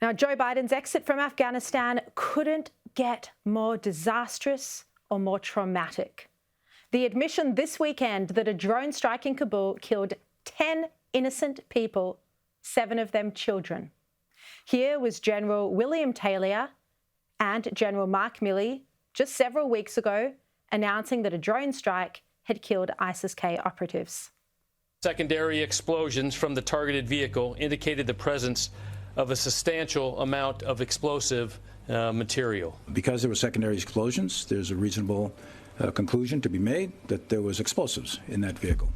Now, Joe Biden's exit from Afghanistan couldn't get more disastrous or more traumatic. The admission this weekend that a drone strike in Kabul killed 10 innocent people, 7 of them children. Here was General William Taylor and General Mark Milley just several weeks ago announcing that a drone strike had killed ISIS-K operatives. Secondary explosions from the targeted vehicle indicated the presence of a substantial amount of explosive material. Because there were secondary explosions, there's a reasonable conclusion to be made that there was explosives in that vehicle.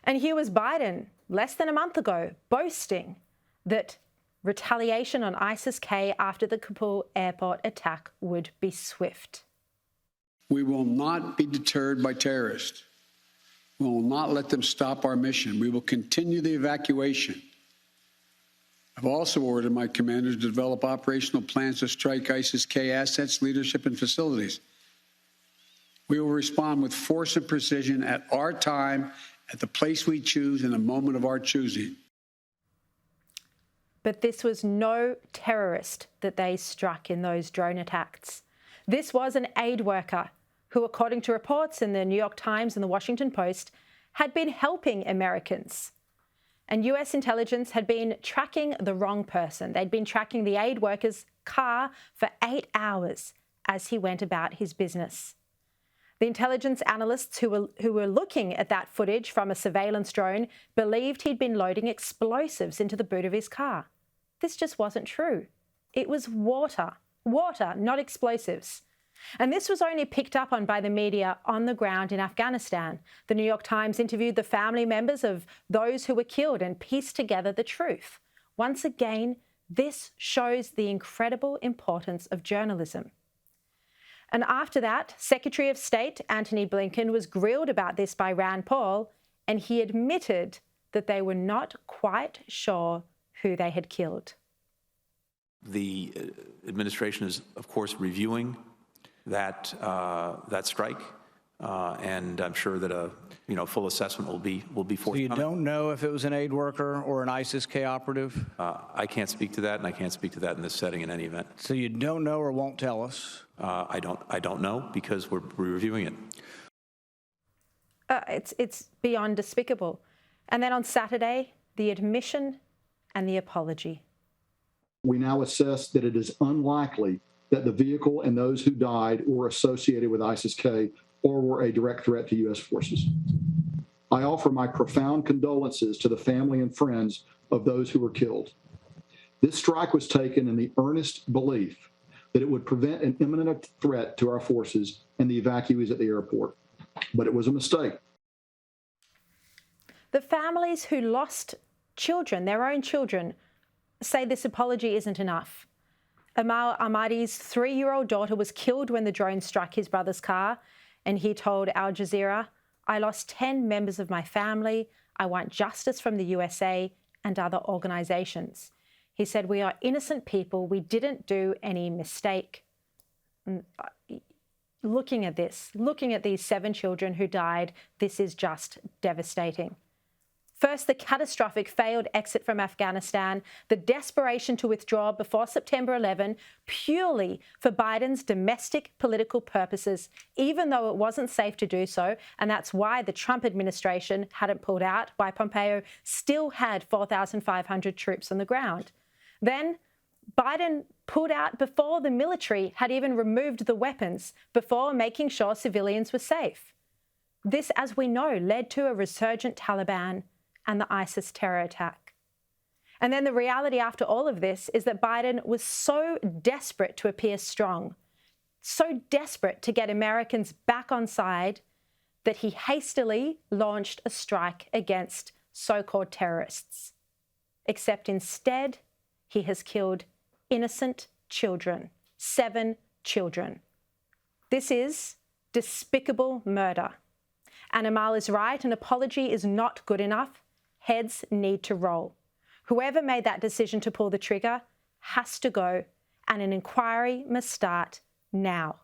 And here was Biden, less than a month ago, boasting that retaliation on ISIS-K after the Kabul airport attack would be swift. We will not be deterred by terrorists. We will not let them stop our mission. We will continue the evacuation. I've also ordered my commanders to develop operational plans to strike ISIS-K assets, leadership, and facilities. We will respond with force and precision at our time, at the place we choose, in the moment of our choosing. But this was no terrorist that they struck in those drone attacks. This was an aid worker who, according to reports in the New York Times and the Washington Post, had been helping Americans. And US intelligence had been tracking the wrong person. They'd been tracking the aid worker's car for 8 hours as he went about his business. The intelligence analysts who were looking at that footage from a surveillance drone believed he'd been loading explosives into the boot of his car. This just wasn't true. It was water, not explosives. And this was only picked up on by the media on the ground in Afghanistan. The New York Times interviewed the family members of those who were killed and pieced together the truth. Once again, this shows the incredible importance of journalism. And after that, Secretary of State Antony Blinken was grilled about this by Rand Paul, and he admitted that they were not quite sure who they had killed. The administration is, of course, reviewing that strike, and I'm sure that a full assessment will be forthcoming. So you don't know if it was an aid worker or an ISIS-K operative? I can't speak to that, and I can't speak to that in this setting in any event. So you don't know or won't tell us? I don't know because we're reviewing it. It's beyond despicable. And then on Saturday, the admission and the apology. We now assess that it is unlikely that the vehicle and those who died were associated with ISIS-K or were a direct threat to U.S. forces. I offer my profound condolences to the family and friends of those who were killed. This strike was taken in the earnest belief that it would prevent an imminent threat to our forces and the evacuees at the airport. But it was a mistake. The families who lost children, their own children, say this apology isn't enough. Amal Ahmadi's 3-year-old daughter was killed when the drone struck his brother's car, and he told Al Jazeera, "I lost 10 members of my family. I want justice from the USA and other organizations." He said, "We are innocent people. We didn't do any mistake." Looking at this, looking at these 7 children who died, this is just devastating. First, the catastrophic failed exit from Afghanistan, the desperation to withdraw before September 11 purely for Biden's domestic political purposes, even though it wasn't safe to do so. And that's why the Trump administration hadn't pulled out, why Pompeo still had 4,500 troops on the ground. Then Biden pulled out before the military had even removed the weapons, before making sure civilians were safe. This, as we know, led to a resurgent Taliban and the ISIS terror attack. And then the reality after all of this is that Biden was so desperate to appear strong, so desperate to get Americans back on side, that he hastily launched a strike against so-called terrorists. Except instead, he has killed innocent children, 7 children. This is despicable murder. And Amal is right, an apology is not good enough. Heads need to roll. Whoever made that decision to pull the trigger has to go, and an inquiry must start now.